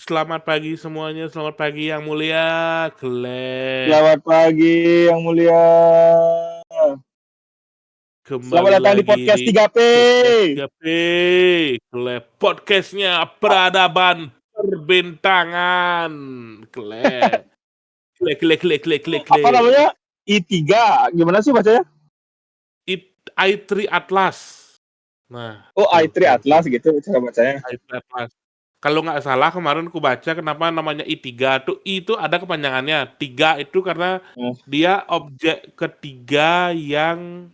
Selamat pagi semuanya, selamat pagi yang mulia, Gleh. Selamat pagi yang mulia. Kembali Selamat datang di lagi podcast di 3P. podcast 3P, Gleh. Podcastnya peradaban perbintangan, Gleh. Gleh, gleh, gleh, gleh, gleh, Apa gleh. namanya? I3. Gimana sih bacanya? i3 Atlas. Nah, Oh, tuh, i3 tuh. Atlas gitu cara bacanya. i3 Atlas. Kalau nggak salah kemarin aku baca kenapa namanya I3 tuh I itu ada kepanjangannya. 3 itu karena Hmm, dia objek ketiga yang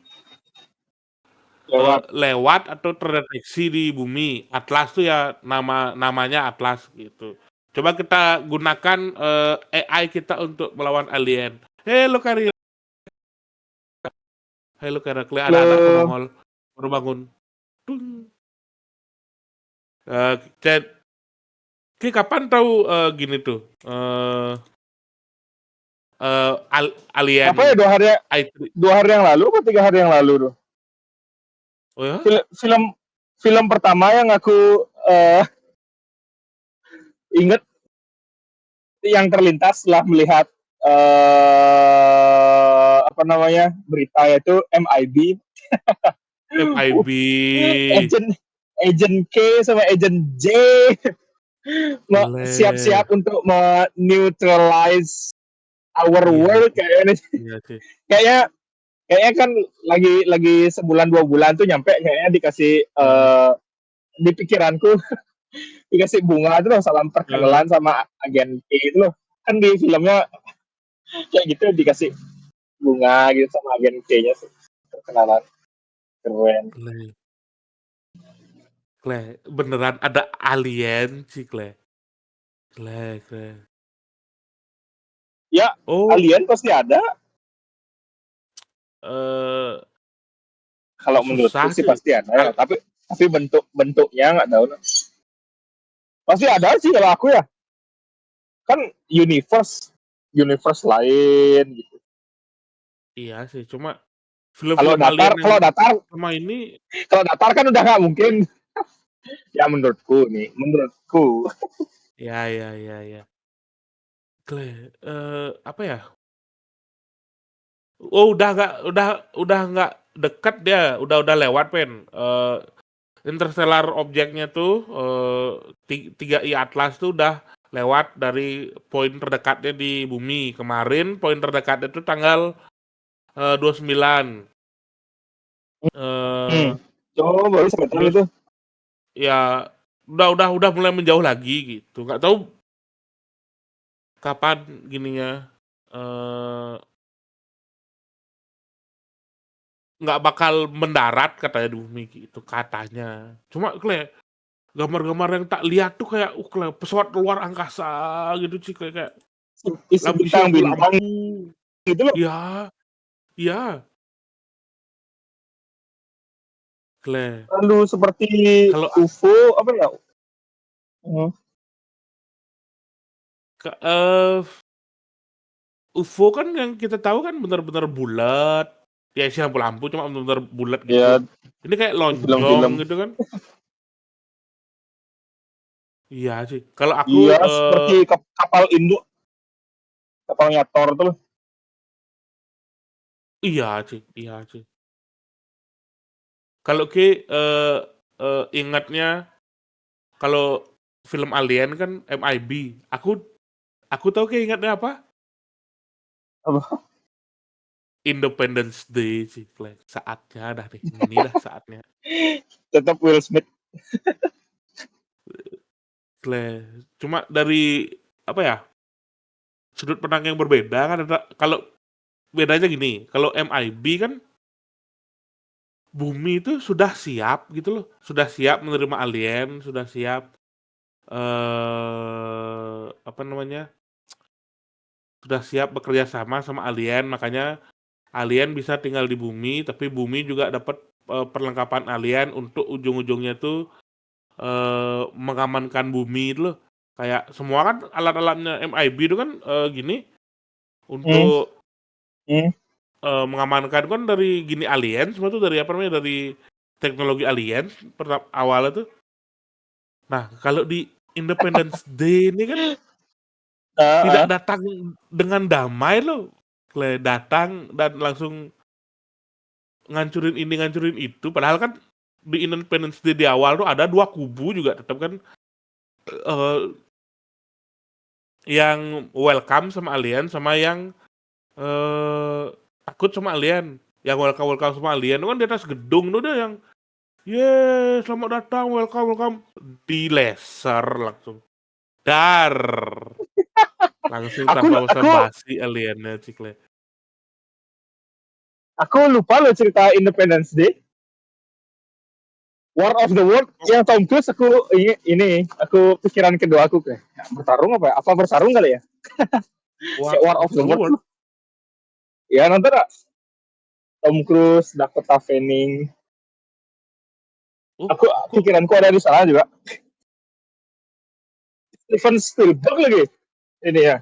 lewat. lewat atau terdeteksi di bumi. Atlas tuh ya namanya Atlas gitu. Coba kita gunakan AI kita untuk melawan alien. Halo Karil, halo Karakle, ada anakku Halo. nongol baru bangun. Tung. Chat, kapan tahu gini tuh Apa alien ya I3. 2 hari yang lalu atau 3 hari yang lalu tuh? Oh ya? Film film pertama yang aku inget yang terlintas setelah melihat apa namanya berita yaitu MIB. MIB. agent agent K sama agent J Le. siap-siap untuk neutralize our Iya world sih. kayaknya. Iya sih. kayaknya kayaknya kan lagi sebulan 2 bulan tuh nyampe kayaknya dikasih Heeh. di pikiranku dikasih bunga itu loh salam Heeh. perkenalan sama agen K itu loh, kan di filmnya kayak gitu dikasih bunga gitu sama agen K-nya perkenalan, keren. Le. Kle, beneran ada alien sih, Kle. Kle, Kle. Ya, Oh, alien pasti ada. eh Kalau menurutku susah sih sih. pasti ada ya, Kal- tapi bentuknya nggak tahu. Pasti ada sih kalau aku ya, kan universe lain gitu. iya sih, cuma Kalau film-film alien datar yang kalau datar sama ini, kalau datar kan udah nggak mungkin. Ya menurutku. ya, ya, ya, ya. Kle, apa ya? Oh, udah nggak dekat dia, udah lewat pen. Interstellar objeknya tuh 3I Atlas tuh udah lewat dari poin terdekatnya di bumi. Kemarin poin terdekatnya tuh tanggal 29. Hmm. Eh Coba baru sampai tahu terus itu. ya udah mulai menjauh lagi gitu. Nggak tahu kapan gininya eh nggak bakal mendarat katanya di bumi gitu katanya. Cuma kayak gambar-gambar yang tak lihat tuh kayak kayak pesawat luar angkasa gitu sih kayak Isi bintang-bintang lampu-lampu. gitu loh. Ya, iya, Kle. Lalu seperti Kalau UFO apa ya? Hmm. ke- eh, UFO kan yang kita tahu kan benar-benar bulat. Ya isi lampu-lampu cuma benar-benar bulat gitu. Ya Ini kayak di lonjong film-film. gitu kan. Iya sih. Kalau aku Iya seperti kapal induk, kapalnya Thor tuh. iya sih, iya sih. Kalau Ki ingatnya kalau film Alien kan MIB. Aku tahu Ki ingatnya apa? Apa? Independence Day sih, Kle. Saatnya dah nih. Ini dah saatnya. Tetap Will Smith. Kle. Cuma dari apa ya? Sudut pandang yang berbeda kan kalau bedanya gini, kalau MIB kan bumi itu sudah siap gitu loh, sudah siap menerima alien, sudah siap apa namanya? Sudah siap bekerja sama sama alien, makanya alien bisa tinggal di bumi, tapi bumi juga dapat perlengkapan alien untuk ujung-ujungnya tuh mengamankan bumi itu loh. Kayak semua kan alat-alatnya MIB itu kan gini Hmm. untuk Hmm. mengamankan kan dari gini alien, semua tuh dari apa namanya dari teknologi alien awalnya tuh. Nah kalau di Independence Day ini kan tidak Heeh. datang dengan damai loh. Datang dan langsung ngancurin ini, ngancurin itu. Padahal kan di Independence Day di awal tuh ada dua kubu juga tetap kan eh, yang welcome sama alien sama yang takut sama alien. Yang welcome sama alien itu kan di atas gedung tuh udah yang ye selamat datang, welcome, welcome. Di laser langsung. Dar. Langsung Aku tanpa aku basa-basi aliennya Cikle. aku lupa loh cerita Independence Day. War of the World Oh, yang Tom Cruise ini aku pikiran kedua aku kayak ya, bertarung apa ya? Apa bertarung kali ya? Si War War of of the the World World. tuh. Ya nonton gak? Tom Cruise, Dakota Fanning. Oh, Aku kok pikiranku ada di sana juga. Steven Spielberg lagi. Ini ya.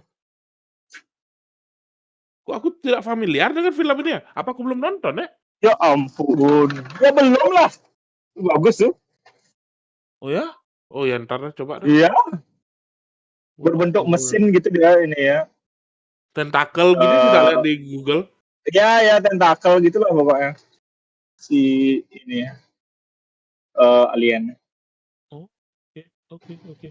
kok aku tidak familiar dengan film ini ya? Apa aku belum nonton ya? Ya ampun. Ya belum lah. Bagus tuh. Oh ya? Oh ya ntar deh, coba deh. Iya, War of berbentuk the World. mesin gitu dia ini ya. Tentakel gini sih tak lihat Eh di Google. ya tentakel gitu lah pokoknya. Si ini ya, alien. Oh, oke, oke, oke.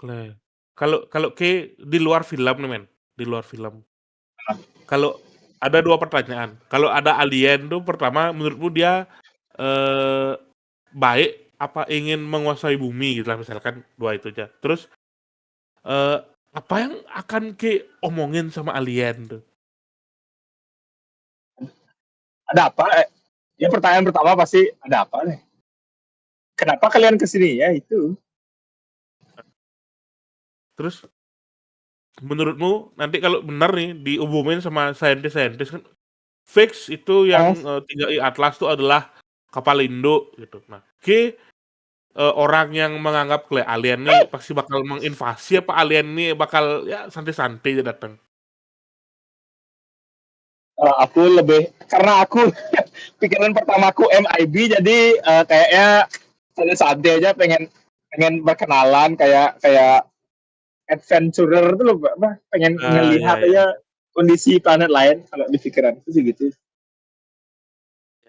Kle- Kalau kalau ke di luar film nih men, di luar film. Kalau ada dua pertanyaan. Kalau ada alien tuh pertama menurutmu dia eh baik apa ingin menguasai bumi gitu lah misalkan dua itu aja. Terus eh apa yang akan ke omongin sama alien tuh? Ada apa? Ya pertanyaan pertama pasti ada apa nih? Kenapa kalian kesini ya itu? Terus menurutmu nanti kalau benar nih diumumin sama saintis-saintis kan fix itu Oh, yang 3i Atlas itu adalah kapal induk gitu. Nah, orang yang menganggap kayak alien nih pasti bakal menginvasi apa alien nih bakal ya santai-santai aja datang. aku lebih karena aku pikiran pertamaku MIB jadi kayaknya santai aja pengen pengen berkenalan kayak kayak adventurer tuh loh apa pengen Ah, ya, ngelihat ya, aja ya. kondisi planet lain kalau di pikiran itu sih gitu.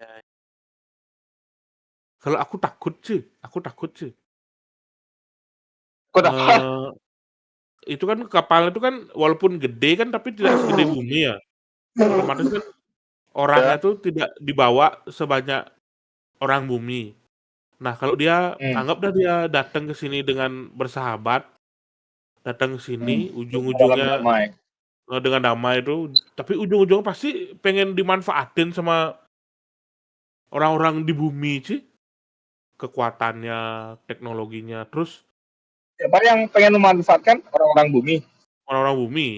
Ya. Kalau aku takut sih. Kok apa? Eh itu kan kapal itu kan walaupun gede kan tapi tidak segede bumi ya. Otomatis kan orangnya Ya. tuh tidak dibawa sebanyak orang bumi. Nah, kalau dia Hmm. anggap dah dia datang ke sini dengan bersahabat, datang ke sini Hmm. Dalam ujung-ujungnya damai. dengan damai itu, tapi ujung-ujungnya pasti pengen dimanfaatin sama orang-orang di bumi sih, kekuatannya, teknologinya, terus Siapa yang pengen memanfaatkan orang-orang bumi? orang-orang bumi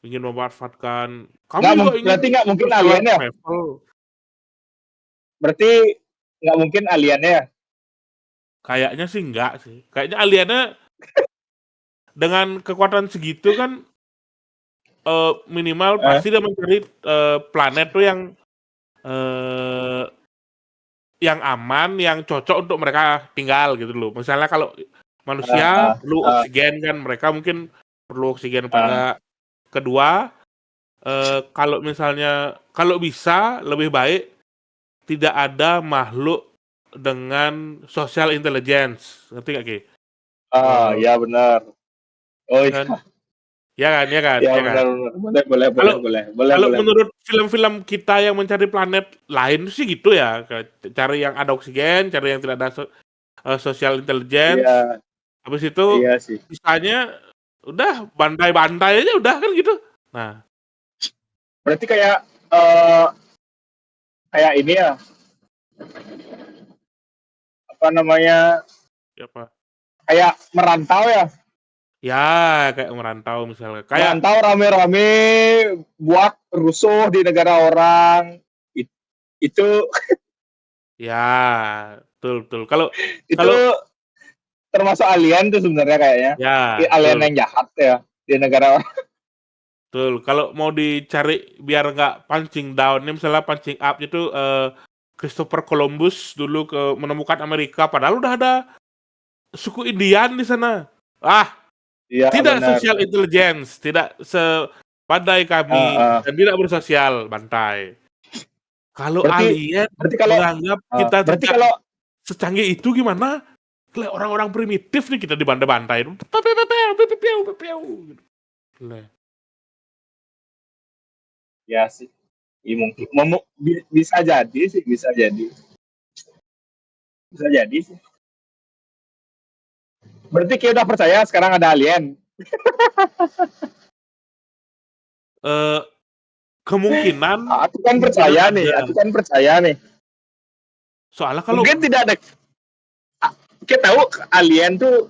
ingin memanfaatkan, kami juga ingin Berarti nggak mungkin interstellar alien ya? travel, Berarti nggak mungkin aliennya ya? kayaknya sih enggak sih, kayaknya aliennya dengan kekuatan segitu kan minimal Eh, pasti dia mencari planet tuh eh, yang aman, yang cocok untuk mereka tinggal gitu loh. Misalnya kalau manusia uh, perlu uh, oksigen kan, mereka mungkin perlu oksigen apa uh, enggak. Kedua, kalau misalnya kalau bisa lebih baik tidak ada makhluk dengan social intelligence, ngerti nggak Ki? Eh, ya benar. Oh ya kan? iya, Ya kan, ya kan, ya ya kan. benar benar. Boleh boleh boleh Kalau boleh boleh kalau boleh. menurut film-film kita yang mencari planet lain sih gitu ya, cari yang ada oksigen, cari yang tidak ada social intelligence. Iya Habis itu iya sih. sisanya udah bantai-bantai aja udah kan gitu. Nah, Berarti kayak eh kayak ini ya apa namanya siapa? kayak merantau ya Ya kayak merantau misalnya. Kayak merantau rame-rame buat rusuh di negara orang itu ya betul betul. Kalau itu kalau termasuk alien tuh sebenarnya kayaknya ya alien betul yang jahat ya di negara orang. betul. Kalau mau dicari biar nggak pancing down, ini misalnya pancing up itu Christopher Columbus dulu ke menemukan Amerika padahal udah ada suku Indian di sana. Ah, Iya tidak benar. social intelligence, tidak sepandai kami Heeh. dan tidak bersosial, bantai. Kalau Berarti alien berarti kalau menganggap kita berarti tidak kalau secanggih itu gimana? Kayak orang-orang primitif nih kita dibantai-bantai. Gitu. Lah. ya sih, ya mungkin bisa jadi sih, bisa jadi sih. Berarti kita udah percaya sekarang ada alien. Eh, kemungkinan Aku kan kemungkinan percaya nih, ada. aku kan percaya nih. Soalnya kalau Mungkin tidak ada, kita tahu alien tuh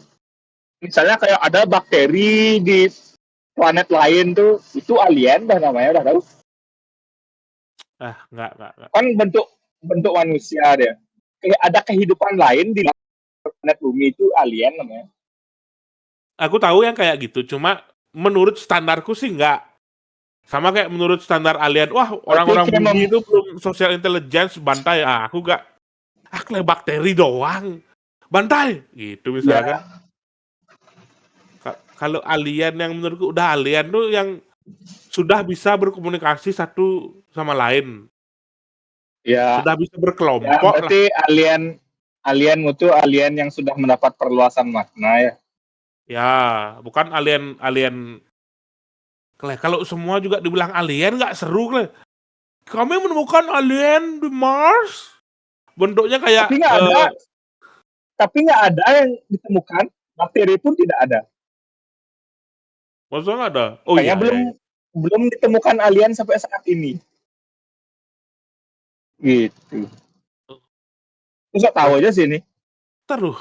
misalnya kayak ada bakteri di planet lain tuh, itu alien dah namanya, udah tahu. enggak. Kan bentuk bentuk manusia dia. Kayak ada kehidupan lain di planet bumi itu alien namanya. Aku tahu yang kayak gitu, cuma menurut standarku sih enggak. Sama kayak menurut standar alien, wah Berarti orang-orang kayak bumi itu belum social intelligence, bantai. Ah, aku enggak. Ah, kayak bakteri doang. Bantai gitu misalkan. ya Kalau alien yang menurutku udah alien tuh yang sudah bisa berkomunikasi satu sama lain. ya Sudah bisa ya berkelompok lah. berarti alien mutu alien yang sudah mendapat perluasan makna ya. Ya, bukan alien-alien. Kalau semua juga dibilang alien nggak seru, Kleh. Kami menemukan alien di Mars. Bentuknya kayak Tapi nggak ada, yang ditemukan, bakteri pun tidak ada. masa nggak ada? Oh Makanya iya, belum iya, iya. belum ditemukan alien sampai saat ini. Gitu. Terus tahu Berarti aja sih ini. terus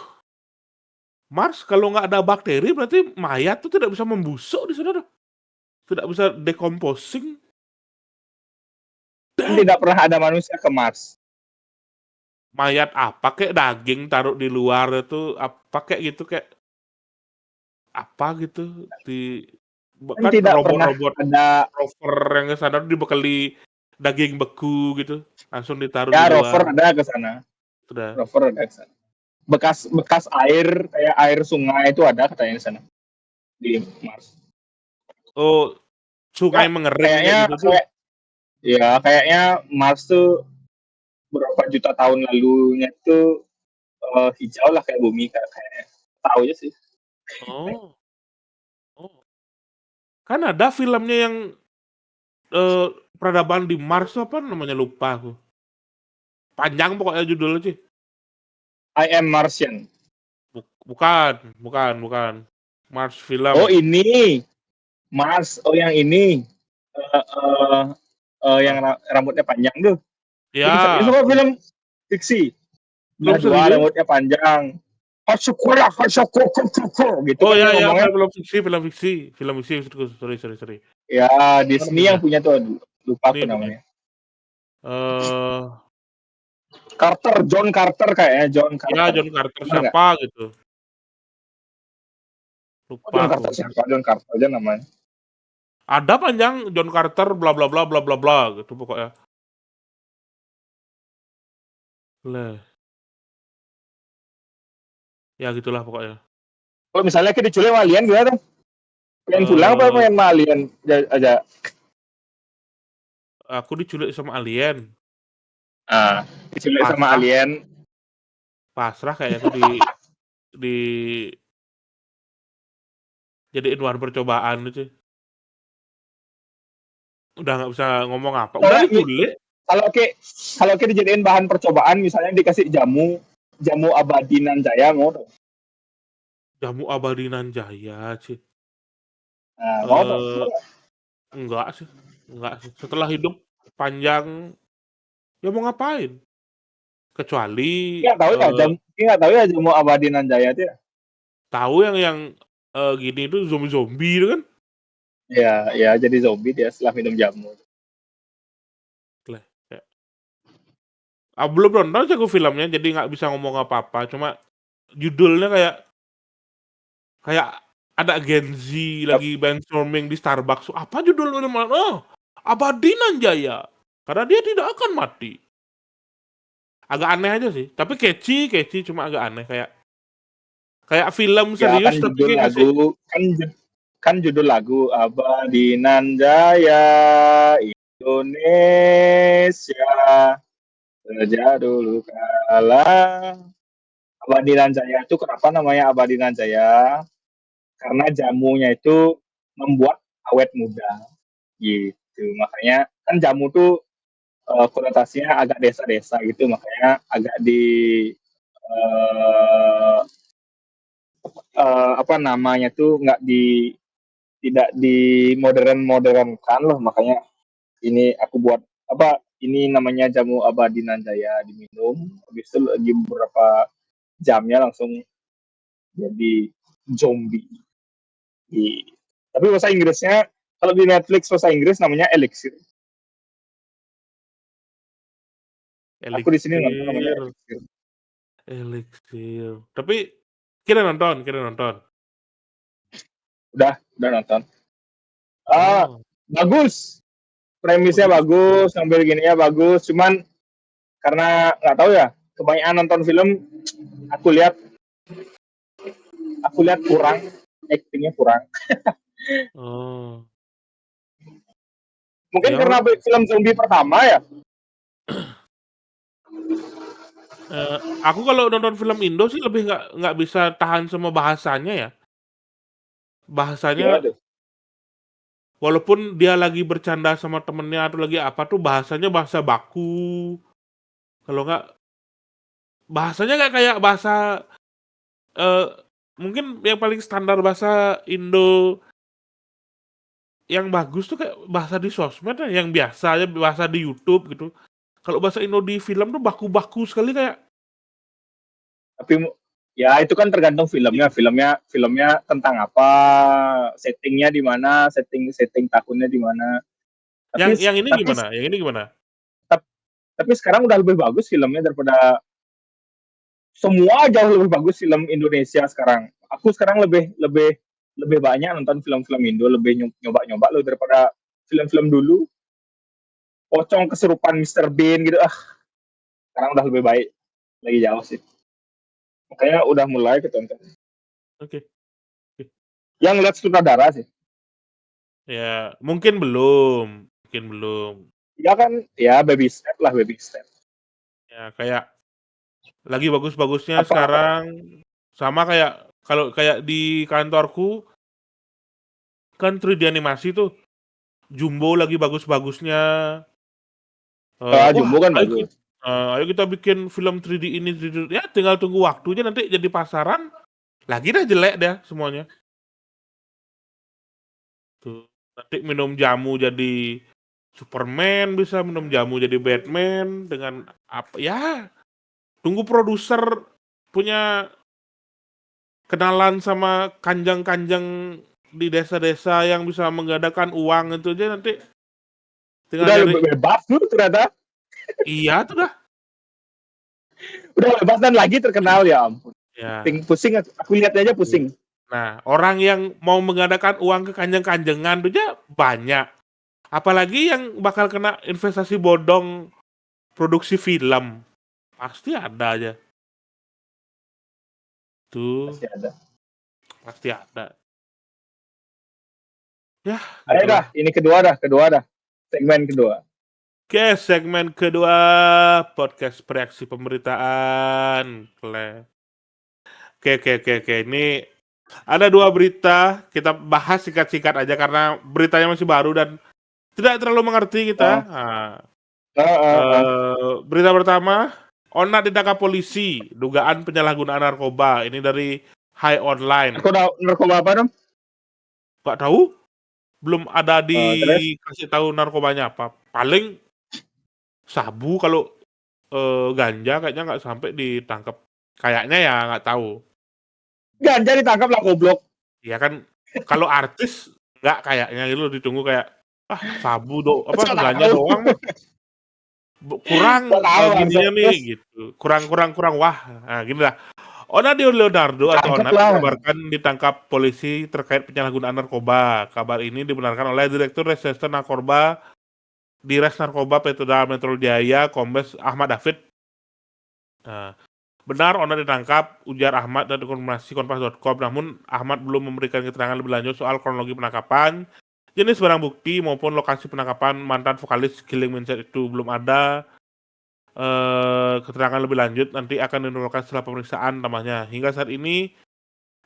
Mars kalau nggak ada bakteri berarti mayat tuh tidak bisa membusuk di sana tuh. Tidak bisa decomposing. Kan Damn. tidak pernah ada manusia ke Mars. Mayat apa kayak daging taruh di luar itu apa kayak gitu kayak apa gitu di Kan kan tidak pernah robot-robot ada. rover yang ke sana tuh dibekali daging beku gitu langsung ditaruh di Ya luar rover ada ke sana. sudah. Rover ada ke sana. Bekas bekas air kayak air sungai itu ada katanya di sana di Mars. Oh, Ya sungai mengering kayak kayaknya gitu tuh. kayaknya Mars tuh berapa juta tahun lalunya tuh hijau lah kayak bumi kayaknya. Tahu aja sih. Oh, oh. Kan ada filmnya yang eh, peradaban di Mars tuh apa namanya lupa aku. Panjang pokoknya judulnya sih. I am Martian. Bukan. Mars Oh film. ini Mars. Oh yang ini. Eh, eh, yang Ah, rambutnya panjang tuh. Ini serius ya, apa film fiksi? film Belah dua serius. rambutnya panjang. Hasyukurlah, hasyukur, gitu Oh kan ya, dia ya, ngomongnya. film fiksi, sorry. Ya, Mana Disney punya? yang punya tuh, aduh, lupa aku Disney punya. namanya. Eh, Carter, John Carter kayaknya, John ya Carter. John Carter Benar nggak? siapa gitu. Oh, Lupa John aku. Carter siapa? John Carter aja namanya. Ada panjang John Carter bla bla bla bla bla bla gitu pokoknya. Lah, ya gitulah pokoknya. Kalau misalnya kita diculik sama alien gimana tuh? Pengen pulang apa Eh, pengen sama alien aja? aku diculik sama alien. Ah, diculik sama Pasrah, alien. pasrah kayak aku di jadiin bahan percobaan itu. Udah nggak bisa ngomong apa. Udah Soalnya diculik. kalau ke kalau kita dijadiin bahan percobaan, misalnya dikasih jamu jamu abadi nan jaya mau tuh. Jamu abadi nan jaya sih. Nah, mau tuh. Eh, enggak sih. Enggak sih. Setelah hidup panjang, ya mau ngapain? Kecuali Nggak tahu ya eh, nggak tahu ya jamu abadi nan jaya itu ya. tahu yang gini itu zombie-zombie itu kan. Ya, ya jadi zombie dia setelah minum jamu. Lah, kayak, belum nonton sih aku filmnya, jadi nggak bisa ngomong apa-apa. Cuma judulnya kayak kayak ada Gen Z lagi brainstorming di Starbucks. Apa judulnya? Oh, Abadi Nan Jaya. Karena dia tidak akan mati. Agak aneh aja sih. Tapi catchy cuma agak aneh kayak Kayak film Ya kan serius tapi judul kayak ngasih lagu kan judul lagu Abadi Nanjaya Indonesia sejak dulu kala. Abadi Nanjaya itu kenapa namanya Abadi Nanjaya? Karena jamunya itu membuat awet muda gitu. Makanya kan jamu tuh konotasinya agak desa-desa gitu, makanya agak di eh, apa namanya tuh nggak di tidak di modern-modernkan loh, makanya ini aku buat apa ini namanya jamu abadi Nanjaya, diminum habis itu lagi beberapa jamnya langsung jadi zombie. Tapi bahasa Inggrisnya kalau di Netflix bahasa Inggris namanya Elixir. Aku di sini nonton namanya Elixir, Elixir. Elixir. Tapi kira nonton. Udah nonton. Ah, Oh, bagus. Premisnya bagus. bagus, sambil gini ya bagus. Cuman karena nggak tahu ya, kebanyakan nonton film, aku lihat kurang, actingnya kurang. Oh, Mungkin karena ya. film zombie pertama ya. Aku kalau nonton film Indo sih lebih nggak bisa tahan sama bahasanya ya. Gimana Bahasanya tuh? walaupun dia lagi bercanda sama temennya atau lagi apa tuh bahasanya bahasa baku. Kalau nggak bahasanya nggak kayak bahasa eh, mungkin yang paling standar bahasa Indo yang bagus tuh kayak bahasa di sosmed ya, yang biasa aja bahasa di YouTube gitu. Kalau bahasa Indo di film tuh baku-baku sekali kayak Tapi ya itu kan tergantung filmnya. Filmnya tentang apa, settingnya di mana, setting setting tahunnya di mana. yang Tapi yang ini tapi gimana? Yang ini gimana? tapi sekarang udah lebih bagus filmnya daripada semua, jauh lebih bagus film Indonesia sekarang. Aku sekarang lebih lebih lebih banyak nonton film-film Indo, lebih nyoba-nyoba loh daripada film-film dulu. Pocong kesurupan Mr. Bean gitu. Sekarang udah lebih baik. Lagi jauh sih. Makanya udah mulai ketonton. Oke. Oke. Yang lihat sutradara sih. Ya, mungkin belum. Ya kan, ya baby step lah, baby step. Ya, kayak lagi bagus-bagusnya Apa sekarang sama kayak kalau kayak di kantorku kan 3D animasi tuh Jumbo lagi bagus-bagusnya. Wah, Jumbo kan ayo bagus. kita, ayo kita bikin film 3D ini 3D. Ya, tinggal tunggu waktunya nanti jadi pasaran lagi dah jelek dah semuanya. Tuh, nanti minum jamu jadi Superman, bisa minum jamu jadi Batman dengan apa ya? Tunggu produser punya kenalan sama kanjang-kanjang di desa-desa yang bisa menggandakan uang itu aja nanti tinggal Udah nyari. lebih bebas tuh ternyata. Iya tuh dah. Udah bebas dan lagi terkenal, ya ampun. Ya. Pusing, aku lihat aja pusing. Nah, orang yang mau menggandakan uang ke kanjeng-kanjengan tuh aja banyak. Apalagi yang bakal kena investasi bodong produksi film. Pasti ada aja. Tuh, Pasti ada. pasti ada. Ya, Ayo dah, gitulah. ini kedua dah. Segmen kedua. Oke, segmen kedua podcast reaksi pemberitaan. Oke. Ini ada dua berita. Kita bahas singkat-singkat aja karena beritanya masih baru dan tidak terlalu mengerti kita. Uh, Nah, uh, uh, uh. berita pertama, Onat ditangkap polisi, dugaan penyalahgunaan narkoba. Ini dari High Online. Narkoba apa dong? Gak tahu, belum ada Terus dikasih tahu narkobanya apa. Paling sabu kalau ganja kayaknya nggak sampai ditangkap. Kayaknya ya nggak tahu. ganja ditangkap lah goblok. Ya kan kalau artis nggak kayaknya gitu ditunggu kayak sabu apa Saya ganja tahu. doang mah kurang Saya tahu gininya langsung. nih Terus gitu. Kurang wah. Nah, gini lah. Onadio Leonardo atau ditangkap Onat lah. dikabarkan ditangkap polisi terkait penyalahgunaan narkoba. Kabar ini dibenarkan oleh Direktur Reserse Narkoba di Res Narkoba Polda Metro Jaya, Kombes Ahmad David. Nah, Benar Onat ditangkap, ujar Ahmad dan informasi Kompas.com. Namun Ahmad belum memberikan keterangan lebih lanjut soal kronologi penangkapan, jenis barang bukti maupun lokasi penangkapan mantan vokalis Killing Mindset itu belum ada. Keterangan lebih lanjut nanti akan dilakukan setelah pemeriksaan tambahnya. Hingga saat ini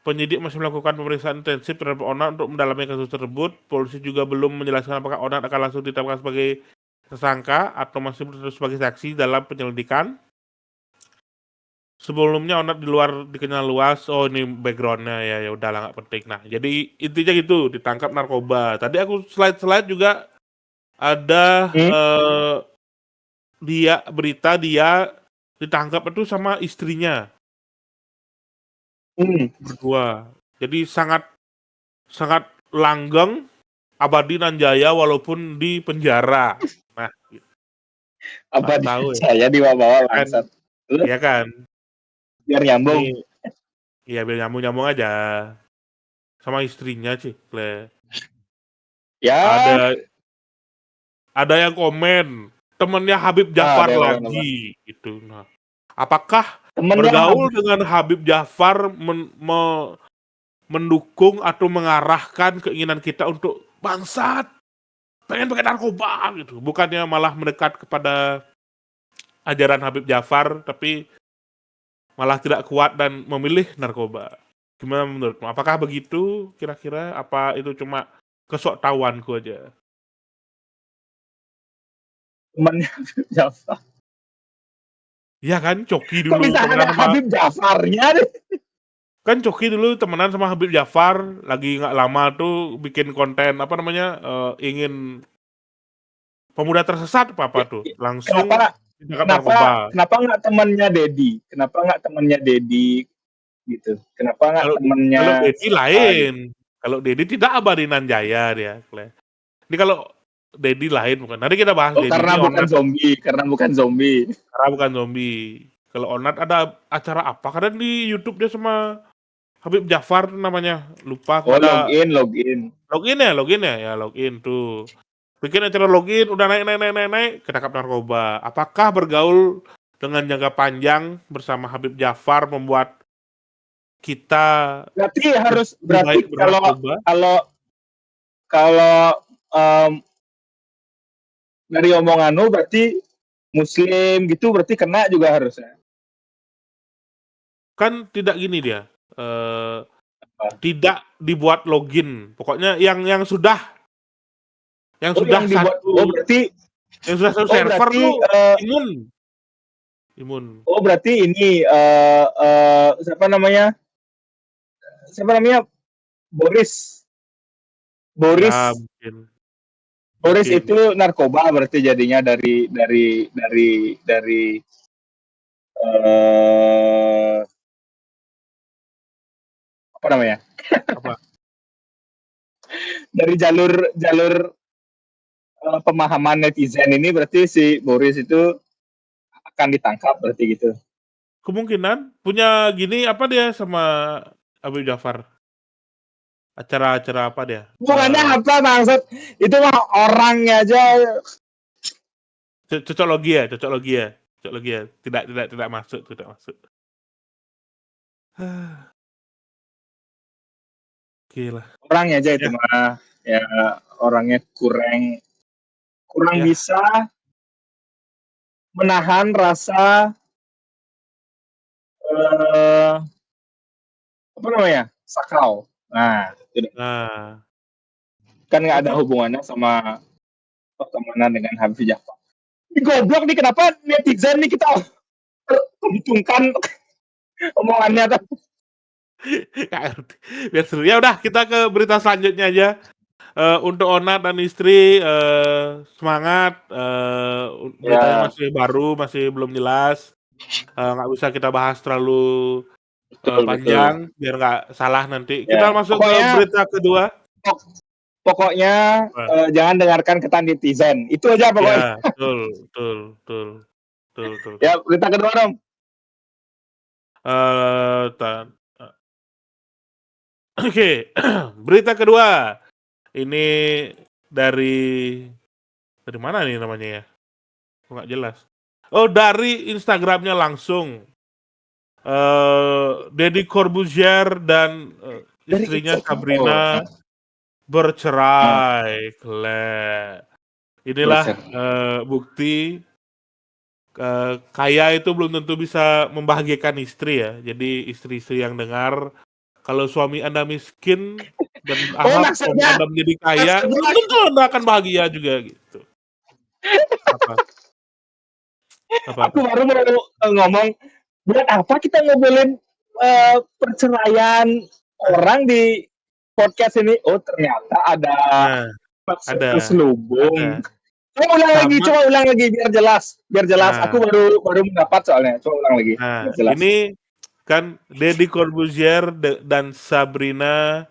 penyidik masih melakukan pemeriksaan intensif terhadap Onat untuk mendalami kasus tersebut. Polisi juga belum menjelaskan apakah Onat akan langsung ditetapkan sebagai tersangka atau masih terus sebagai saksi dalam penyelidikan. Sebelumnya Onat di luar dikenal luas. Oh ini backgroundnya ya udahlah nggak penting. Nah jadi intinya gitu ditangkap narkoba. Tadi aku slide juga ada dia berita dia ditangkap itu sama istrinya berdua. Jadi sangat sangat langgeng, abadi nan jaya walaupun di penjara. Nah, Apa nggak di tahu ya. saya dibawa Kan, bangsat. Lu iya kan. biar nyambung. Ini ya biar nyambung-nyambung aja sama istrinya sih. Ya, Ada ada yang komen temennya Habib ada Jafar yang komen apa? lagi gitu. Nah, apakah Temennya bergaul Habib. dengan Habib Jafar mendukung atau mengarahkan keinginan kita untuk bangsat pengen pakai narkoba gitu, bukannya malah mendekat kepada ajaran Habib Jafar tapi malah tidak kuat dan memilih narkoba. Gimana menurutmu? Apakah begitu kira-kira? Apa itu cuma kesoktahuanku aja? Temennya Habib Jafar. Iya kan, Coki Kok dulu bisa ada temenan sama Habib Jafarnya deh? kan Coki dulu temenan sama Habib Jafar lagi nggak lama tuh bikin konten apa namanya ingin pemuda tersesat apa tuh langsung Kenapa tindakan kenapa narkoba. kenapa nggak temannya Dedi? Kenapa nggak temannya Dedi gitu? Kenapa nggak Kalau kalau temannya Dedi siapa gitu? lain, kalau Dedi tidak Abadinan Jaya dia. Ini kalau Dedi lain bukan. Nanti kita bahas Oh, Dedi ini Onat karena bukan zombie. karena bukan zombie. Kalau Onat ada acara apa? Karena di YouTube dia sama Habib Jafar namanya. Lupa aku Oh, ada login. login ya login tuh. Bikin acara login udah naik ketangkap narkoba. Apakah bergaul dengan jangka panjang bersama Habib Jafar membuat kita lebih Berarti baik kalau bernarkoba? kalau kalau em, dari omonganmu berarti Muslim gitu berarti kena juga harusnya. Kan tidak gini dia. Eh, tidak dibuat login. Pokoknya yang Oh, sudah yang dibuat. satu Oh, server berarti tuh imun. Imun. oh berarti ini siapa namanya? Siapa namanya? Boris. Ya Boris. mungkin Boris mungkin. itu narkoba berarti jadinya dari eh apa namanya? Apa? Dari jalur jalur pemahaman netizen ini berarti si Boris itu akan ditangkap berarti gitu. Kemungkinan punya gini apa dia sama Habib Jafar? Acara-acara apa dia? Bukannya apa maksud itu mah orangnya aja. Cocoklogi ya. Tidak masuk, tidak masuk. Gila. Orangnya aja itu Ya, mah ya orangnya kurang kurang ya. bisa menahan rasa eh, apa namanya sakau. Nah, itu Nah, kan nggak ada mungkin hubungannya sama pertemanan dengan Habib Jafar. Ini goblok nih kenapa netizen nih kita perhitungkan omongannya tuh. nggak ngerti. Biar seru. Ya udah, kita ke berita selanjutnya aja. Untuk Onat dan istri semangat. Beritanya Ya, masih baru, masih belum jelas. Nggak bisa kita bahas terlalu betul. panjang biar nggak salah nanti. Kita Ya, masuk ke berita kedua. pokoknya Nah, jangan dengarkan kata netizen. Itu aja pokoknya. ya, betul, betul, betul, betul, betul, betul. Ya, berita kedua dong. Eh, ta- Oke, berita kedua. Ini dari mana nih namanya ya? Kok nggak jelas. Oh, dari Instagramnya langsung. Deddy Corbuzier dan Dari istrinya itu. Oh, Sabrina bercerai. Inilah bercer. bukti kaya itu belum tentu bisa membahagiakan istri ya. Jadi istri-istri yang dengar, kalau suami Anda miskin dan Oh, berharap suami maksudnya Anda menjadi kaya, maksudnya belum tentu Anda akan bahagia juga gitu. Apa? aku Apa? baru mau ngomong buat apa kita ngobrolin perceraian Nah, orang di podcast ini? Oh, ternyata ada nah, maksud ada, terselubung. ada. Sama, Coba ulang lagi biar jelas, biar jelas. Aku nah, baru mendapat soalnya. Coba ulang lagi nah, biar jelas. ini kan Deddy Corbuzier dan Sabrina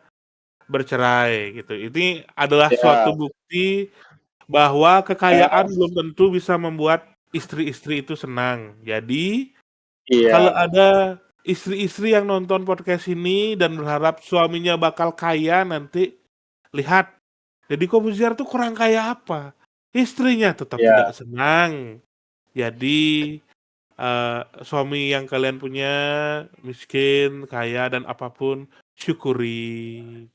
bercerai gitu. Ini adalah suatu Ya, bukti bahwa kekayaan eh, belum tentu bisa membuat istri-istri itu senang. Jadi, kalau iya, ada istri-istri yang nonton podcast ini dan berharap suaminya bakal kaya nanti, lihat, Deddy Corbuzier tuh kurang kaya apa? Istrinya tetap tidak iya. senang. Jadi, suami yang kalian punya miskin, kaya, dan apapun, syukuri.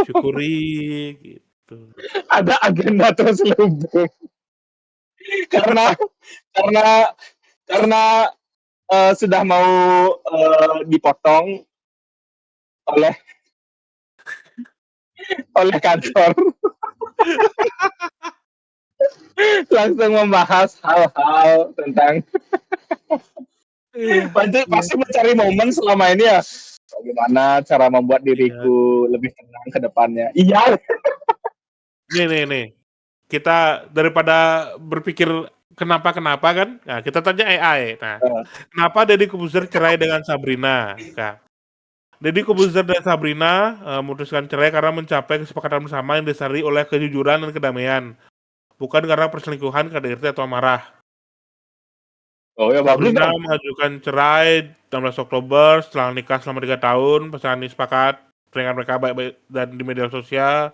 Syukuri, gitu. Ada agenda terselubung karena karena karena sudah mau dipotong oleh kantor langsung membahas hal-hal tentang Iya, pasti iya, pasti mencari momen selama ini ya bagaimana cara membuat iya. diriku lebih tenang ke depannya. Iya. Nih, kita daripada berpikir kenapa-kenapa kan, nah kita tanya AI. Nah, kenapa Deddy Corbuzier cerai dengan Sabrina? Nah, Deddy Corbuzier dan Sabrina memutuskan cerai karena mencapai kesepakatan bersama yang didasari oleh kejujuran dan kedamaian, bukan karena perselingkuhan, KDRT, atau amarah. Oh ya bagus Sabrina dong. mengajukan cerai 16 Oktober setelah nikah selama 3 tahun. Pasangan ini sepakat pernikahan mereka baik-baik dan di media sosial.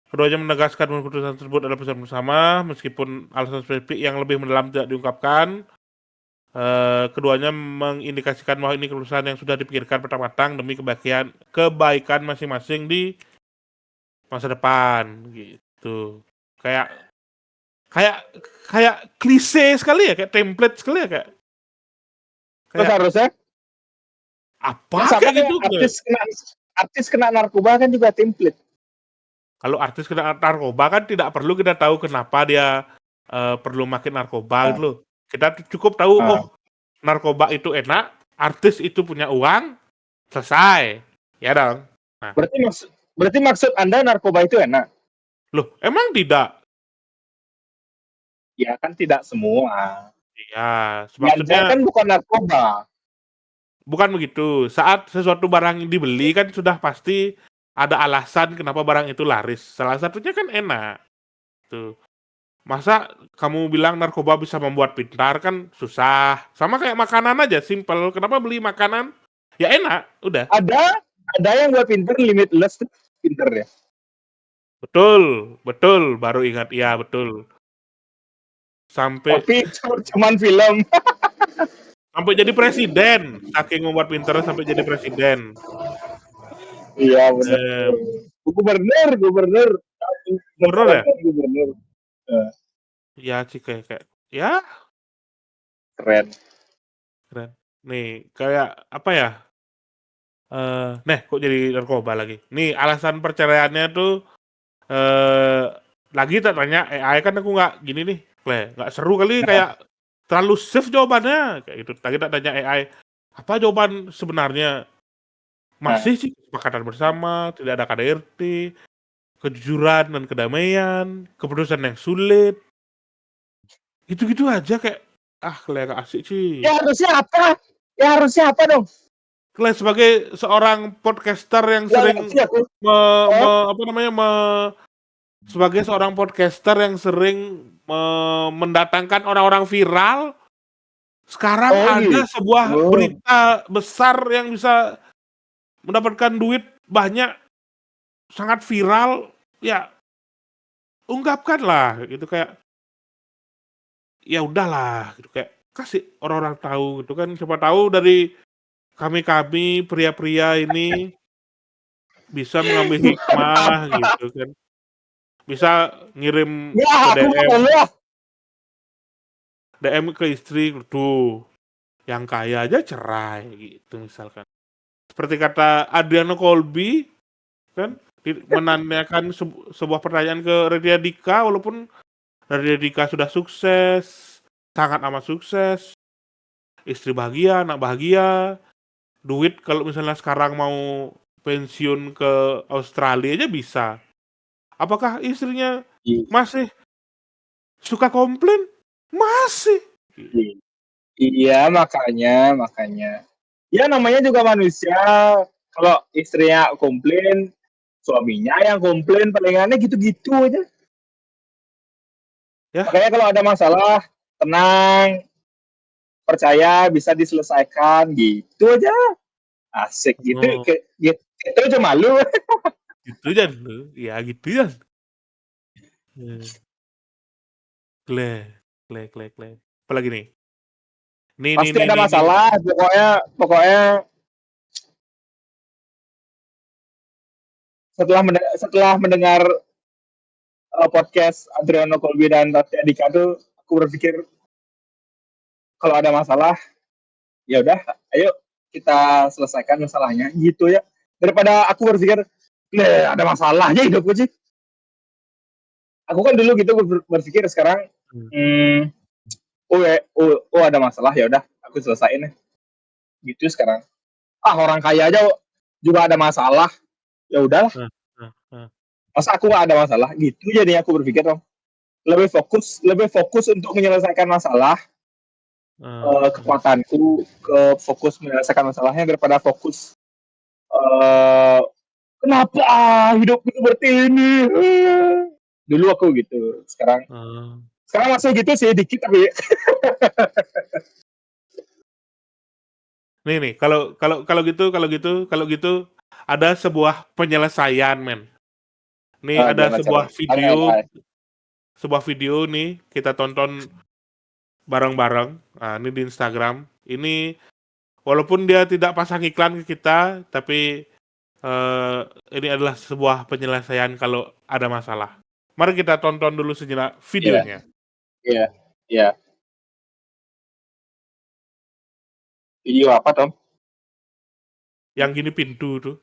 Keduanya menegaskan bahwa keputusan tersebut adalah keputusan bersama, meskipun alasan spesifik yang lebih mendalam tidak diungkapkan. Keduanya mengindikasikan bahwa ini keputusan yang sudah dipikirkan matang-matang demi kebaikan masing-masing di masa depan, gitu. Kayak kayak kayak klise sekali ya, kayak template sekali ya, kayak Terus kayak harusnya apa ya sama kayak kayak gitu. artis kena narkoba kan juga template. Kalau artis kena narkoba kan tidak perlu kita tahu kenapa dia perlu makin narkoba Nah, gitu loh. Kita cukup tahu, nah. oh, narkoba itu enak, artis itu punya uang, selesai. Ya dong. Nah, Berarti maksud Anda narkoba itu enak? loh, emang tidak? Ya kan tidak semua. Ya, Ganja maksudnya kan bukan narkoba. bukan begitu. Saat sesuatu barang dibeli kan sudah pasti ada alasan kenapa barang itu laris. Salah satunya kan enak. Tuh. Masa kamu bilang narkoba bisa membuat pintar, kan susah. Sama kayak makanan aja, simple. Kenapa beli makanan? Ya enak, udah. Ada yang buat pinter limitless tuh pinter ya. Betul, betul. Baru ingat, iya betul. Sampai Tapi itu cuman film. sampai jadi presiden. Saking membuat pintar sampai jadi presiden. Iya benar. Eh, Gubernur. Gubernur ya? Berkelanjutan gubernur. Eh, Ya sih kayak ya keren. keren. Nih, kayak apa ya? Nih, kok jadi narkoba lagi? Nih, alasan perceraiannya tuh eh lagi tak tanya AI kan aku nggak gini nih, nggak seru kali, Nah, kayak terlalu safe jawabannya kayak gitu. Lagi tak tanya AI, apa jawaban sebenarnya? nah. Masih sih kesepakatan bersama, tidak ada KDRT, kejujuran dan kedamaian, keputusan yang sulit, gitu-gitu aja kayak gak asik sih. Ya harusnya apa dong? Sebagai seorang podcaster yang Nggak sering ngerti aku. me, Oh, apa namanya sebagai seorang podcaster yang sering mendatangkan orang-orang viral. Sekarang oh ada gitu. sebuah berita besar yang bisa mendapatkan duit banyak, sangat viral, ya ungkapkanlah gitu, kayak ya udahlah gitu, kayak kasih orang-orang tahu gitu kan. Siapa tahu dari kami-kami pria-pria ini bisa mengambil hikmah gitu kan. Bisa ngirim Ya, ke aku mau DM lah. DM ke istri, tuh yang kaya aja cerai gitu misalkan. Seperti kata Adriano Colby kan menanyakan sebuah pertanyaan ke Raditya Dika, walaupun Raditya Dika sudah sukses, sangat amat sukses, istri bahagia, anak bahagia, duit kalau misalnya sekarang mau pensiun ke Australia aja bisa. Apakah istrinya masih suka komplain? Masih. Iya, makanya. Ya namanya juga manusia. Kalau istrinya komplain, suaminya yang komplain, palingannya gitu-gitu aja. Ya, Makanya kalau ada masalah, tenang, percaya bisa diselesaikan gitu aja. Asik gitu, oh, gitu aja malu. gitu ya, ya gitu ya. Glek, glek, glek, glek. Apalagi nih? Pasti ada Nih. masalah, pokoknya setelah mendengar podcast Adriano Colby dan Rati Adika tuh, aku berpikir kalau ada masalah, ya udah, ayo kita selesaikan masalahnya gitu ya. Daripada aku berpikir, ada masalahnya hidupku sih. Aku kan dulu gitu berpikir, sekarang Hmm. hmm, ada masalah, ya udah aku selesaiin ya. Gitu sekarang. Orang kaya aja juga ada masalah, ya udahlah. Nah, nah, nah, Masa aku gak ada masalah? Gitu jadi aku berpikir dong. Lebih fokus untuk menyelesaikan masalah, nah, nah. kekuatanku ke fokus menyelesaikan masalahnya daripada fokus uh, kenapa hidup itu seperti ini. Dulu aku gitu, sekarang masih gitu sih dikit, tapi Nih, kalau gitu ada sebuah penyelesaian, men. Nih ada gimana cara tanya. sebuah video nih kita tonton bareng-bareng. Nah, ini di Instagram. Ini walaupun dia tidak pasang iklan ke kita, tapi eh, ini adalah sebuah penyelesaian kalau ada masalah. Mari kita tonton dulu sejenak Iya, videonya. iya, iya. Video apa Tom? Yang gini pintu tuh,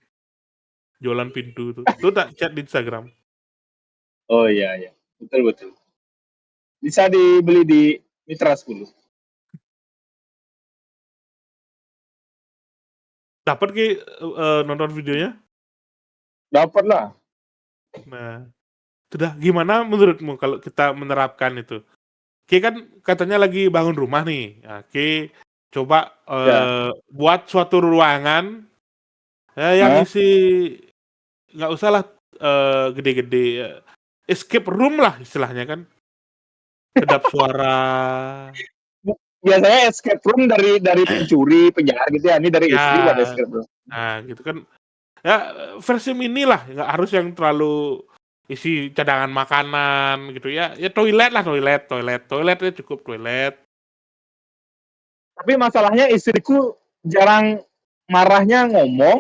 jualan pintu tuh. Tuh tak chat di Instagram. Oh iya, iya, betul betul. Bisa dibeli di Mitra 10. Dapat ki nonton videonya? Dapat lah. Nah, sudah gimana menurutmu kalau kita menerapkan itu? Ki kan katanya lagi bangun rumah nih. Nah, Ki coba Ya. buat suatu ruangan yang Hah? isi nggak usah lah gede-gede, escape room lah istilahnya kan. Kedap suara, Biasanya escape room dari pencuri, penjahat gitu ya. Ini dari istri buat ya, escape room. nah gitu kan. Ya versi mini lah, nggak harus yang terlalu isi cadangan makanan gitu ya. Ya toilet lah, toiletnya cukup toilet. Tapi masalahnya istriku jarang marahnya ngomong.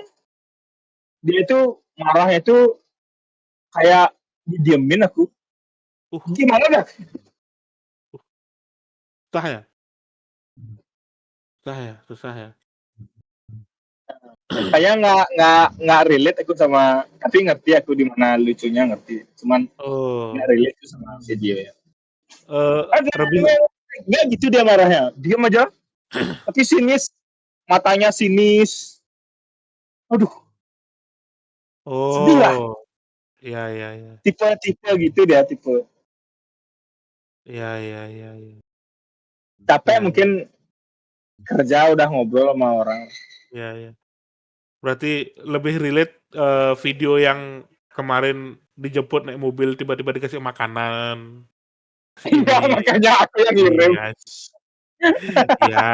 Dia itu marahnya itu kayak didiemin aku. Uh, Gimana dah? susah ya, susah ya. Kayak nggak relate aku sama, tapi ngerti aku di mana lucunya, ngerti. Cuman nggak Oh, relate tuh sama video ya. lebih. Nggak gitu dia marahnya. Diam aja. Tapi sinis, matanya sinis. Aduh, sedih lah. Oh, iya, iya, iya. Tipe-tipe gitu dia, tipe. Iya, iya, iya, iya. Capek Iya, iya, mungkin kerja udah ngobrol sama orang. iya, iya. Berarti lebih relate video yang kemarin dijemput naik mobil tiba-tiba dikasih makanan, si Iya, ini. makanya aku yang ngirim. Iya, iya.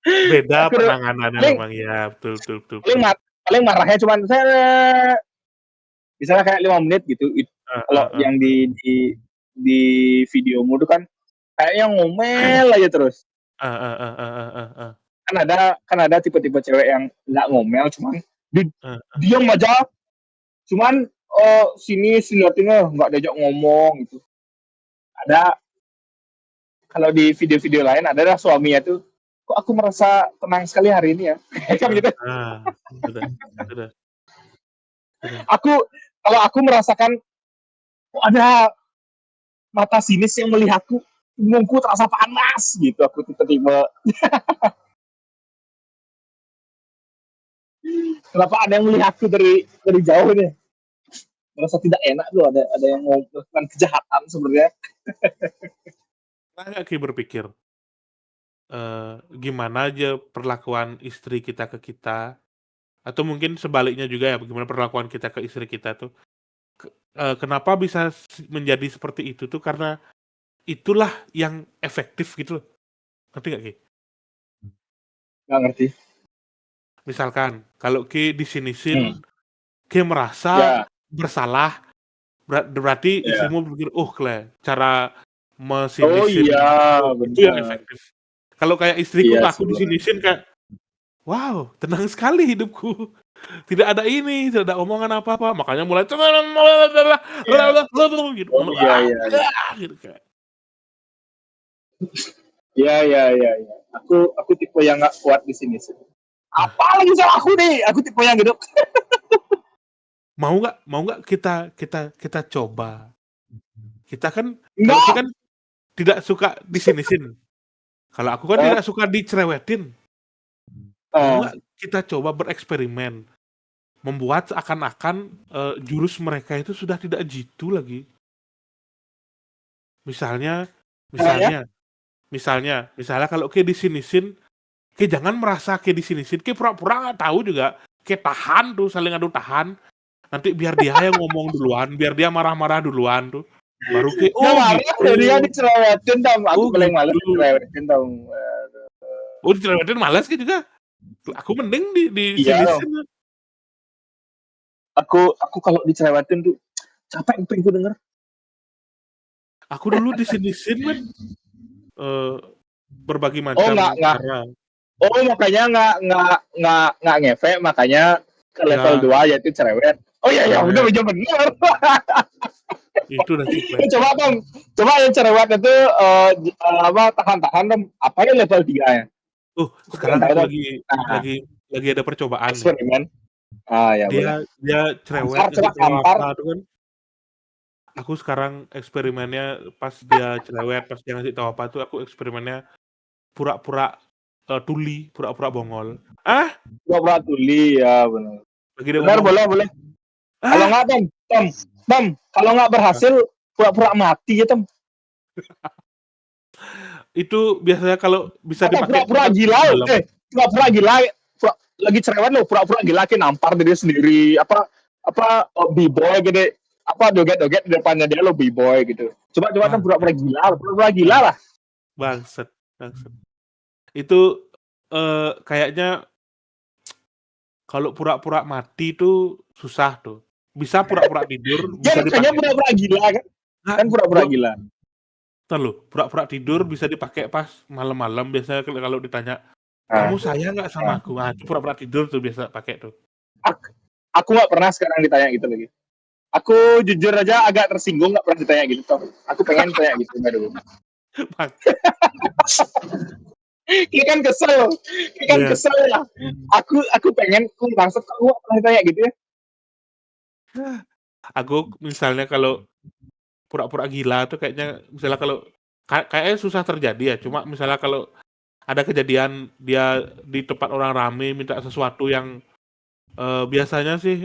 Beda Aku penanganannya paling memang ya, betul, betul, betul, paling, betul. paling marahnya cuman saya misalnya kayak 5 menit gitu. Heeh, Kalau heeh, yang heeh. di videomu tuh kan kayaknya ngomel aja terus. Heeh heeh heeh heeh heeh. Kan ada tipe-tipe cewek yang nggak ngomel, cuman Heeh. diam aja, cuman sini sininya nggak diajak ngomong gitu. Ada kalau di video-video lain adalah suaminya tuh, kok aku merasa tenang sekali hari ini ya, kan gitu. Sudah sudah sudah. Aku kalau aku merasakan kok ada mata sinis yang melihatku, punggungku terasa panas gitu. Aku tiba-tiba kenapa ada yang melihatku dari jauh nih? Merasa tidak enak tuh ada yang mau melakukan kejahatan sebenarnya. Pernah nggak Ki berpikir, gimana aja perlakuan istri kita ke kita, atau mungkin sebaliknya juga ya, bagaimana perlakuan kita ke istri kita tuh, kenapa bisa menjadi seperti itu tuh karena itulah yang efektif gitu loh, ngerti nggak Ki? Nggak ngerti. Misalkan kalau Ki Hmm. disinisin, Ki merasa Ya, bersalah, berarti ya. istrimu berpikir, "Oh Kle, cara Oh mesinisin iya, itu yang benar. efektif." Kalau kayak istriku Iya ke sih aku benar. disinisin kayak, "Wow, tenang sekali hidupku, tidak ada ini, tidak ada omongan apa-apa." Makanya mulai Iya. gitu, Oh iya iya iya. gitu kayak. Iya iya iya iya. Aku tipe yang nggak kuat di sini sih. Apa lagi salah aku nih? Aku tipe yang gitu. Mau nggak kita kita kita coba? Kita kan kalau Ki Enggak. kan tidak suka disinisin, kalau aku kan Eh, tidak suka dicerewetin. Mau eh, nggak kita coba bereksperimen, membuat seakan-akan, jurus mereka itu sudah tidak jitu lagi. Misalnya Caranya? misalnya misalnya kalau Ki disinisin, Ki jangan merasa Ki disinisin, Ki pura-pura nggak tahu juga, Ki tahan tuh, saling adu tahan, nanti biar dia yang ngomong duluan, biar dia marah-marah duluan tuh, baru Ki, Dia "Oh marah jadi dia gitu dicerewetin tau. Aku oh paling males gitu." dicerewetin tau. Oh dicerewetin males Ki juga, aku mending Iya dong. disinisin. Aku kalau dicerewetin tuh capek kupingku denger. Aku dulu disinisin men, eee, berbagai Oh macam nggak. cara. Oh makanya nggak ngefek, makanya ke level Ya, 2 yaitu cerewet. Oh iya ya udah cerewet, udah bener. itu udah sih Clay. Coba dong, coba yang cerewet itu apa tahan-tahan dong. Apa ya level 3 ya? Aku pengen Sekarang tahu aku dong. lagi Nah, lagi lagi ada percobaan nih. eksperimen. Ah ya Dia boleh. dia cerewet Tampar coba ngasih tahu tampar. apa tuh kan, aku sekarang eksperimennya pas dia cerewet, pas dia ngasih tahu apa tuh aku eksperimennya pura-pura, tuli, pura-pura bongol. "Ah!" Pura-pura tuli ya benar. Lagi dia Benar ngomong, boleh boleh. Kalau "Ah!" nggak Tom, Tom, Tom, kalau nggak berhasil pura-pura mati ya Tom. Itu biasanya kalau bisa Atau dipakai tuh pura-pura pas gila, malam. pura-pura gila, lagi cerewet lo, pura-pura gila kayak nampar diri sendiri, b-boy gitu, apa joget-joget di depannya dia lo b-boy gitu. Coba-coba kan Bangsat pura-pura gila bang lah. bangsat bangsat. Itu, kayaknya kalau pura-pura mati tuh susah tuh. Bisa pura-pura tidur, Ya bisa makanya dipakai pura-pura gila kan, nggak, kan pura-pura gila. entar lu, pura-pura tidur bisa dipakai pas malam-malam biasanya kalau ditanya, Nah, "Kamu sayang nggak sama nah. aku?" Ah, itu pura-pura tidur tuh biasa pakai tuh. Aku, aku nggak pernah sekarang ditanya gitu lagi. Aku jujur aja agak tersinggung nggak pernah ditanya gitu. Tom. Aku pengen tanya gitu nggak dulu. Bang Ini kan kesel, ini kan iya. kesel ya. Aku pengen, aku bangsat kamu nggak pernah ditanya gitu ya. Aku misalnya kalau pura-pura gila tuh kayaknya misalnya kalau kayaknya susah terjadi ya, cuma misalnya kalau ada kejadian dia di tempat orang rame minta sesuatu yang, biasanya sih,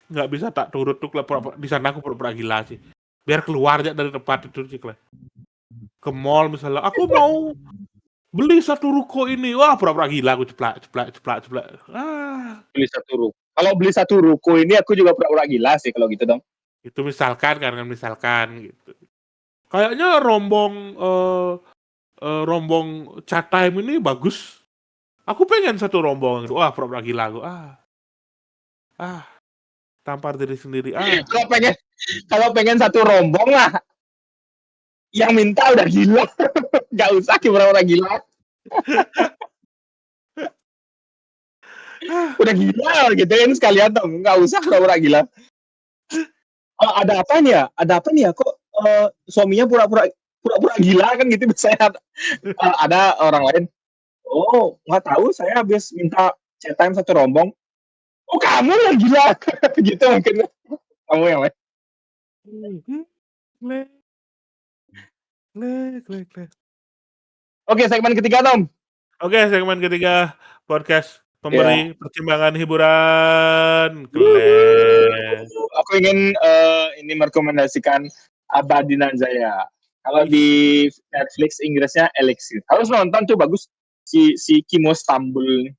nggak bisa tak turut tuh kalau pura-pura di sana aku pura-pura gila sih. Biar keluar aja dari tempat itu sih, Kle. Ke mall misalnya, "Aku mau beli satu ruko ini." Wah, pura-pura gila aku ceplak ceplak ceplak ceplak. Beli satu ruko. Kalau beli satu ruko ini aku juga pura-pura gila sih kalau gitu dong. Itu misalkan kan misalkan gitu. Kayaknya rombong, rombong chat time ini bagus. Aku pengen satu rombongan gitu. Wah, pura-pura gila aku. Ah, tampar diri sendiri. Kalau pengen kalau pengen satu rombong lah, yang minta udah gila. Nggak usah pura-pura gila. Udah gila gitu kan sekalian dong. Nggak usah pura-pura gila. Ada apa nih ya? Ada apa nih ya? Kok suaminya pura-pura gila kan gitu misalnya ada orang lain. Oh, nggak tahu. Saya habis minta chat time satu rombong. Oh, kamu yang gila. Gitu mungkin. Kamu yang lain. Glek, glek, glek, glek. Oke, segmen ketiga, Tom. Oke, segmen ketiga podcast Ya. pemberi pertimbangan hiburan. Glek. Aku ingin ini merekomendasikan Abadi Nanzaya. Kalau di Wih, Netflix Inggrisnya Elixir. Harus nonton tuh bagus. Si Kimo Stambul.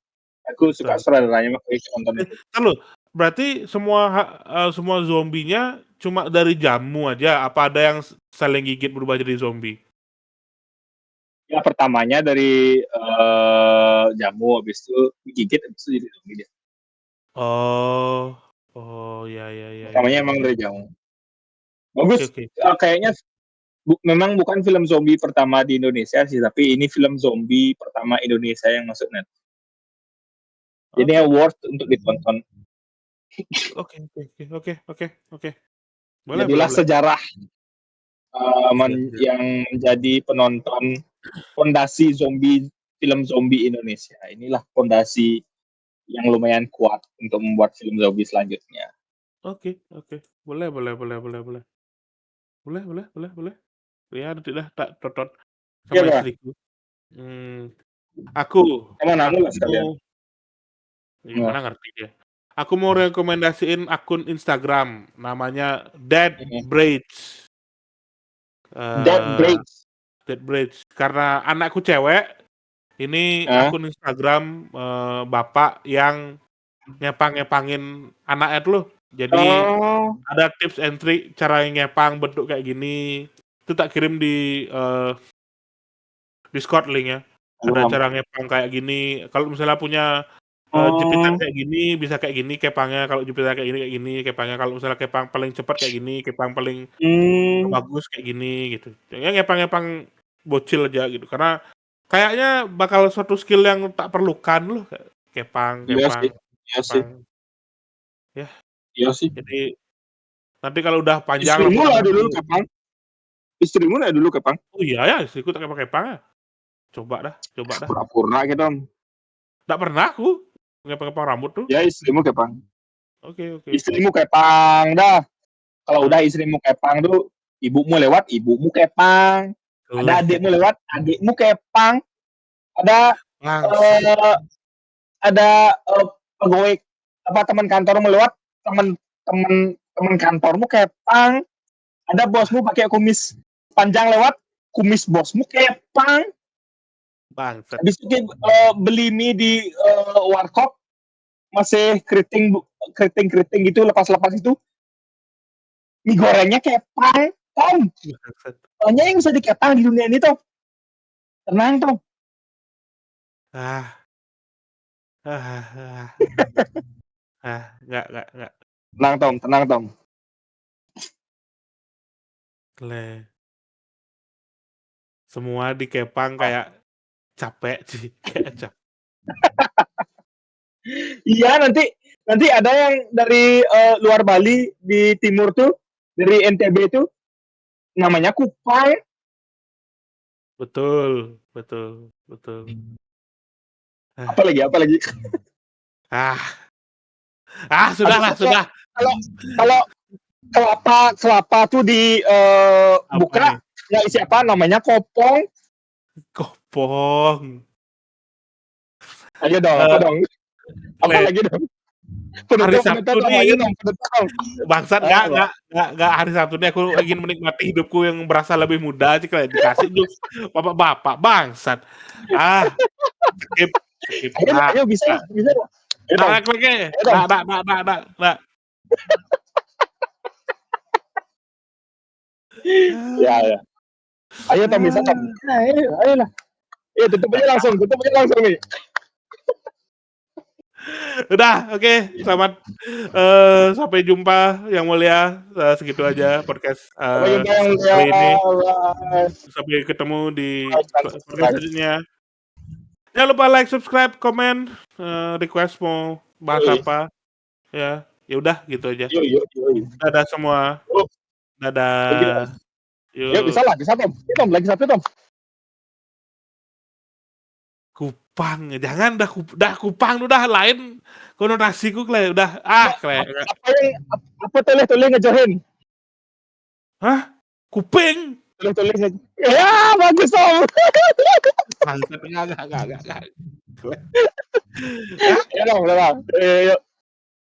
Aku suka betul. sutradaranya makanya nonton itu. Lalu, berarti semua zombinya cuma dari jamu aja? Apa ada yang saling gigit berubah jadi zombie? Ya pertamanya dari jamu, habis itu digigit, habis itu jadi zombie dia. Oh, oh ya ya ya ya Pertamanya ya. emang Ya. dari jamu. Oke Bagus. oke oke. Kayaknya memang bukan film zombie pertama di Indonesia sih, tapi ini film zombie pertama Indonesia yang masuk Netflix. Jadi Oke worth untuk ditonton. oke oke oke oke oke oke. Boleh boleh Jadilah boleh. sejarah Siap siap. yang menjadi penonton fondasi zombie, film zombie Indonesia. Inilah fondasi yang lumayan kuat untuk membuat film zombie selanjutnya. Oke oke. Boleh boleh boleh boleh boleh. Boleh boleh boleh boleh. Ya nanti dah tak tonton Iya, sama Pak. istriku. Aku Sama namu lah aku sekalian. gimana Nah, ngerti dia. Aku mau rekomendasiin akun Instagram namanya Dead Braids. That Eh, breaks. Dead Braids karena anakku cewek. Ini Ah, akun Instagram bapak yang ngepang-ngepangin anaknya dulu. Jadi oh, ada tips and trick cara ngepang bentuk kayak gini. Itu tak kirim di Discord linknya. Ada paham. cara ngepang kayak gini. Kalau misalnya punya jepitan Oh, kayak gini bisa kayak gini kepangnya. Kalau jepitan kayak gini kepangnya. Kalau misalnya kepang paling cepat kayak gini, kepang paling hmm, bagus kayak gini gitu. Ya ngepang-ngepang bocil aja gitu. Karena kayaknya bakal suatu skill yang tak perlukan loh. Kepang, iya sih, kepang, iya sih, kepang. Ya, iya sih. jadi nanti kalau udah panjang Istrimu lah rambut-rambutku. dulu Kepang. Istrimu lah dulu Kepang. Oh iya ya, istriku tak kepang-kepang ya. Coba dah, coba dah. Pura-pura gitu. Tak pernah aku ngepang-ngepang rambut tuh. Ya istrimu Kepang. Oke, oke, oke. Istrimu Kepang dah. Kalau Hah? udah istrimu Kepang tuh, ibumu lewat, ibumu Kepang. Ada Leh, adikmu lewat, adikmu Kepang. Ada bangsat. eh, ada pegawai apa teman kantormu lewat, teman teman teman kantormu Kepang. Ada bosmu pakai kumis panjang lewat, kumis bosmu Kepang. Bangsat. Habis itu beli mie di warkop masih keriting gitu lepas-lepas itu mie gorengnya Kepang. Tom, Bangsat. banyak yang bisa dikepang di dunia ini Tom. Tenang Tom. Ah, ah, ah, enggak, enggak. Tenang Tom, tenang Tom. Leh. Semua dikepang kayak capek sih, kayak capek. Iya, nanti nanti ada yang dari luar Bali di timur tuh, dari NTB itu namanya Kupai. Betul, betul, betul. Ah, Apalagi apalagi. ah, Habis sudahlah, itu kalau sudah. kalau kalau kelapa tuh di Apa buka nih? nggak isi apa namanya kopong. Kopong. Ayo dong, apa Eh, dong? Apa Le, lagi dong? hari Penutup penutup Sabtu dong, nih ayo dong penutup dong. bangsat Apa? nggak hari Sabtu nih aku ingin menikmati hidupku yang berasa lebih muda sih kayak dikasih jokes bapak-bapak bangsat. Ah, skip, skip. Ayo bisa Nggak. lah, bisa lah. Ayo dong, Nggak klik. ayo dong. Nggak. Ya ya. Ayo Tom bisa Tom. Ayo, ayo lah. Ayo tutup aja langsung nih. Udah, oke. Selamat sampai jumpa yang mulia. Segitu aja podcast Sampai jumpa yang mulia. kali ini. Bye. Sampai ketemu di Like dan podcast subscribe. selanjutnya. Jangan lupa like, subscribe, komen, request mau bahas Yoi. apa. Ya, ya udah gitu aja. Yoi. Dadah semua. Oh, begitu. Dadah. Yuk, Yuk. bisa Tom. Tom, lagi satu Tom. Kupang, jangan dah Kupang udah lain konotasiku kle udah kle. Apa tulis ngejoin? Hah? Kuping? Tulis. Ya, bagus Tom. Mantap enggak. Ya Tom, udah. Yuk.